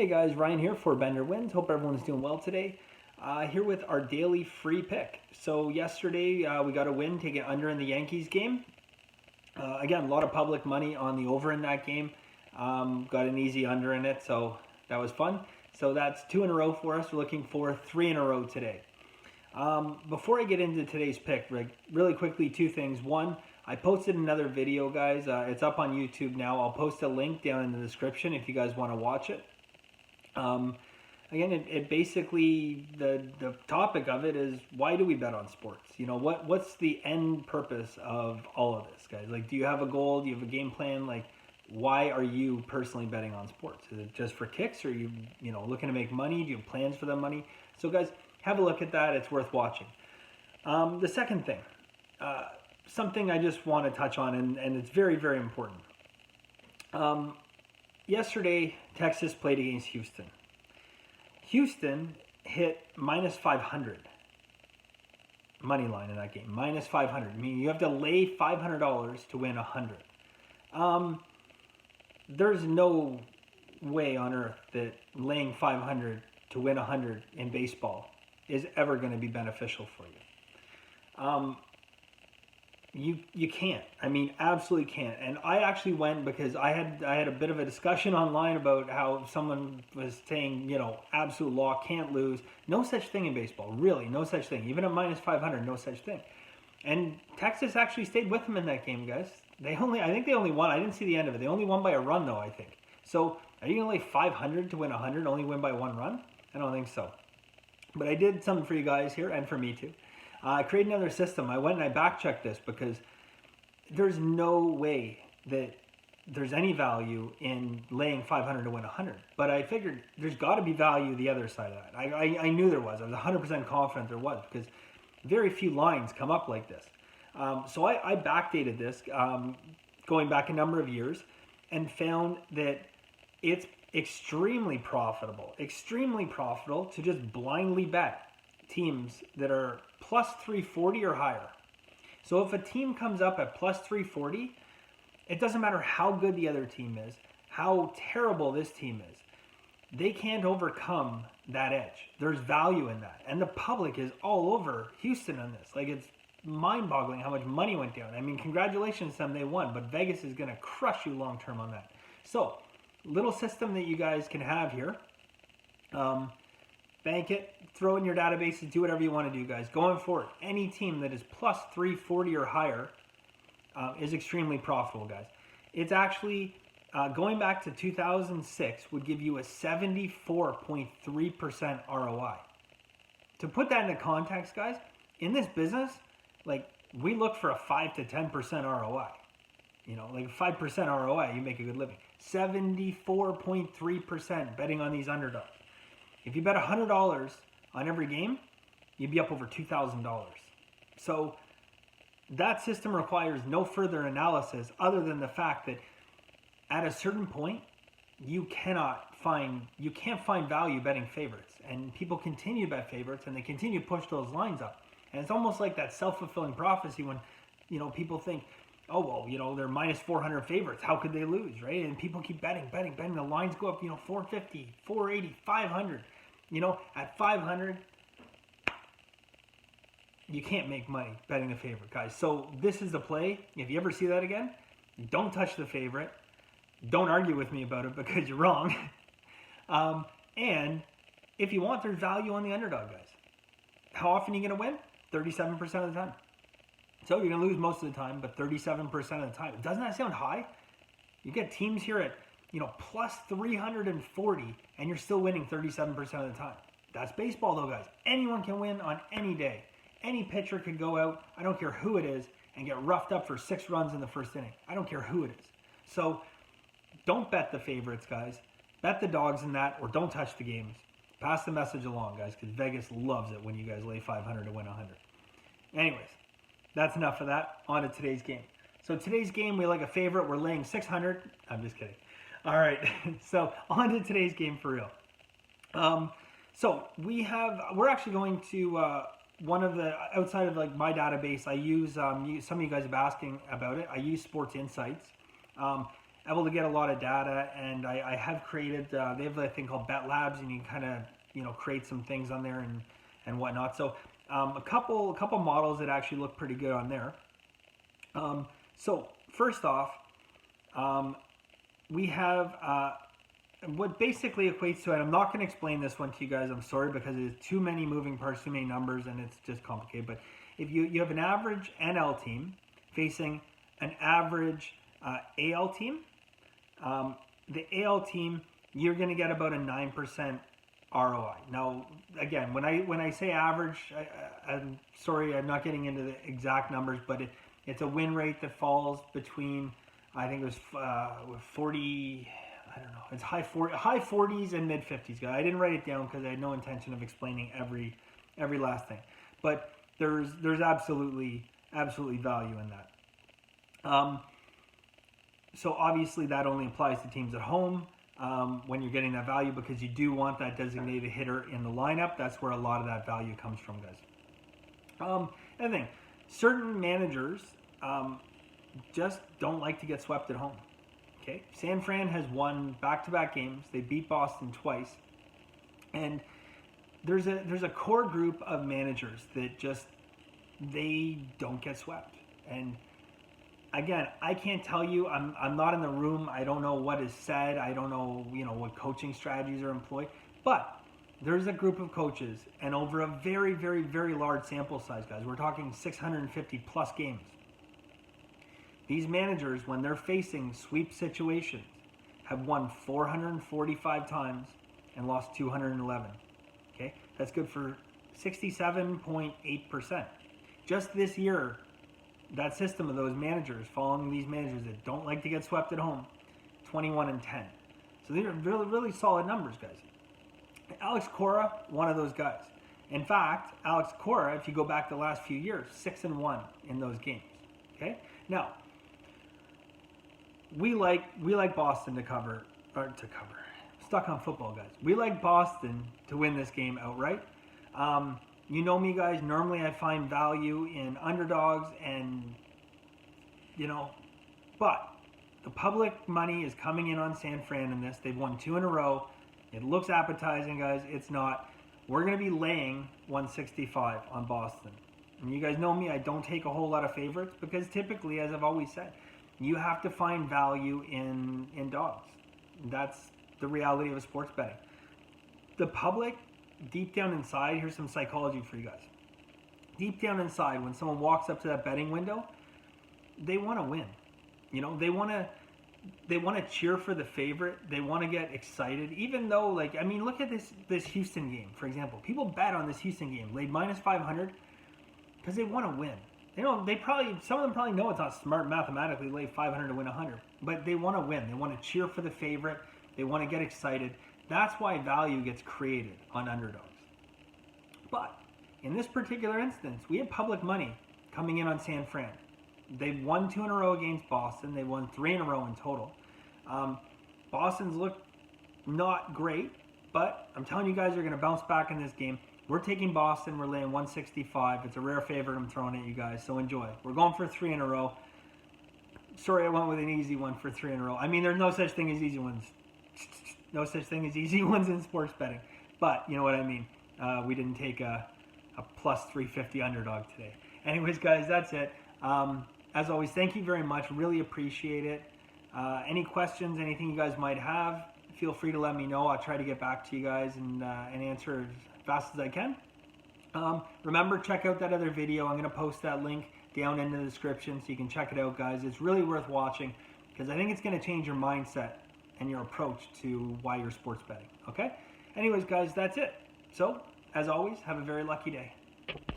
Hey guys, Ryan here for Bender Wins. Hope everyone's doing well today. Here with our daily free pick. So yesterday we got a win, taking under in the Yankees game. Again, a lot of public money on the over in that game. Got an easy under in it, so that was fun. So that's 2 in a row for us. We're looking for 3 in a row today. Before I get into today's pick, really quickly, 2 things. One, I posted another video, guys. It's up on YouTube now. I'll post a link down in the description if you guys want to watch it. Again, it basically, the topic of it is, why do we bet on sports? You know, what's the end purpose of all of this, guys? Like, do you have a goal? Do you have a game plan? Like, why are you personally betting on sports? Is it just for kicks? Or are you looking to make money? Do you have plans for that money? So guys, have a look at that. It's worth watching. The second thing, something I just want to touch on, and it's very, very important. Yesterday, Texas played against Houston. Houston hit minus 500 money line in that game. Minus 500. I mean, you have to lay $500 to win 100. There's no way on earth that laying 500 to win 100 in baseball is ever going to be beneficial for you. You can't. I mean, absolutely can't. And I actually went because I had a bit of a discussion online about how someone was saying, absolute law, can't lose. No such thing in baseball. Really, no such thing. Even at minus 500, no such thing. And Texas actually stayed with them in that game, guys. I think they only won. I didn't see the end of it. They only won by a run, though, I think. So are you going to lay 500 to win 100, only win by 1 run? I don't think so. But I did something for you guys here, and for me too. I created another system. I went and I back-checked this because there's no way that there's any value in laying 500 to win 100. But I figured there's got to be value the other side of that. I knew there was. I was 100% confident there was, because very few lines come up like this. So I backdated this, going back a number of years, and found that it's extremely profitable to just blindly bet teams that are plus 340 or higher. So if a team comes up at plus 340, it doesn't matter how good the other team is, how terrible this team is. They can't overcome that edge. There's value in that. And the public is all over Houston on this. Like, it's mind-boggling how much money went down. I mean, congratulations to them, they won, but Vegas is going to crush you long-term on that. So, little system that you guys can have here. Bank it, throw it in your databases, do whatever you want to do, guys. Going forward, any team that is plus 340 or higher is extremely profitable, guys. It's actually, going back to 2006, would give you a 74.3% ROI. To put that into context, guys, in this business, like, we look for a 5 to 10% ROI. Like a 5% ROI, you make a good living. 74.3% betting on these underdogs. If you bet $100 on every game, you'd be up over $2,000. So that system requires no further analysis other than the fact that at a certain point, you can't find value betting favorites. And people continue to bet favorites, and they continue to push those lines up. And it's almost like that self-fulfilling prophecy when, people think, oh, well, they're minus 400 favorites. How could they lose, right? And people keep betting. The lines go up, 450, 480, 500. At 500, you can't make money betting a favorite, guys. So this is the play. If you ever see that again, don't touch the favorite. Don't argue with me about it because you're wrong. And if you want, there's value on the underdog, guys. How often are you going to win? 37% of the time. So you're going to lose most of the time, but 37% of the time. Doesn't that sound high? You get teams here at, plus 340, and you're still winning 37% of the time. That's baseball, though, guys. Anyone can win on any day. Any pitcher could go out, I don't care who it is, and get roughed up for 6 runs in the first inning. I don't care who it is. So don't bet the favorites, guys. Bet the dogs in that, or don't touch the games. Pass the message along, guys, because Vegas loves it when you guys lay 500 to win 100. Anyways, that's enough of that. On to today's game. So today's game, we like a favorite. We're laying 600. I'm just kidding. All right. So on to today's game for real. So we're actually going to one of the, outside of like my database, I use, some of you guys have been asking about it. I use Sports Insights. able to get a lot of data, and I have created, they have a thing called Bet Labs, and you can kind of, create some things on there and whatnot. So a couple models that actually look pretty good on there. So first off, we have what basically equates to, and I'm not going to explain this one to you guys, I'm sorry, because it is too many moving parts, too many numbers, and it's just complicated. But if you have an average NL team facing an average AL team, the AL team, you're going to get about a 9% ROI. Now, again, when I say average, I'm sorry, I'm not getting into the exact numbers, but it's a win rate that falls between, I think it was 40, I don't know, it's high 40s and mid 50s. I didn't write it down because I had no intention of explaining every last thing, but there's absolutely value in that. So obviously that only applies to teams at home when you're getting that value, because you do want that designated hitter in the lineup. That's where a lot of that value comes from, guys. Another thing, certain managers just don't like to get swept at home. Okay, San Fran has won back-to-back games. They beat Boston twice, and there's a core group of managers that just, they don't get swept. And again, I can't tell you. I'm not in the room. I don't know what is said. I don't know, what coaching strategies are employed. But there's a group of coaches, and over a very, very, very large sample size, guys, we're talking 650 plus games. These managers, when they're facing sweep situations, have won 445 times and lost 211. Okay, that's good for 67.8%. Just this year, that system of those managers, following these managers that don't like to get swept at home, 21-10. So these are really, really solid numbers, guys. Alex Cora, one of those guys. In fact, Alex Cora, if you go back the last few years, 6-1 in those games. Okay, now we like Boston to cover. Stuck on football, guys. We like Boston to win this game outright. You know me, guys. Normally I find value in underdogs, and but the public money is coming in on San Fran in this. They've won 2 in a row. It looks appetizing, guys. It's not. We're going to be laying 165 on Boston. And you guys know me. I don't take a whole lot of favorites, because typically, as I've always said, you have to find value in dogs. That's the reality of sports betting. The public, deep down inside, here's some psychology for you guys. Deep down inside, when someone walks up to that betting window, they want to win. They want to cheer for the favorite. They want to get excited, even though, look at this Houston game, for example. People bet on this Houston game, laid minus 500, because they want to win. Some of them probably know it's not smart mathematically to lay 500 to win 100, but they want to win. They want to cheer for the favorite. They want to get excited. That's why value gets created on underdogs. But in this particular instance, we have public money coming in on San Fran. They've won 2 in a row against Boston. They won 3 in a row in total. Boston's looked not great, but I'm telling you guys, they're going to bounce back in this game. We're taking Boston. We're laying 165. It's a rare favorite I'm throwing at you guys, so enjoy. We're going for 3 in a row. Sorry, I went with an easy one for 3 in a row. There's no such thing as easy ones. No such thing as easy ones in sports betting. But you know what I mean. We didn't take a plus 350 underdog today. Anyways, guys, that's it. As always, thank you very much. Really appreciate it. Any questions, anything you guys might have, feel free to let me know. I'll try to get back to you guys and answer as fast as I can. Remember, check out that other video. I'm going to post that link down in the description so you can check it out, guys. It's really worth watching, because I think it's going to change your mindset and your approach to why you're sports betting. Okay? Anyways, guys, that's it. So, as always, have a very lucky day.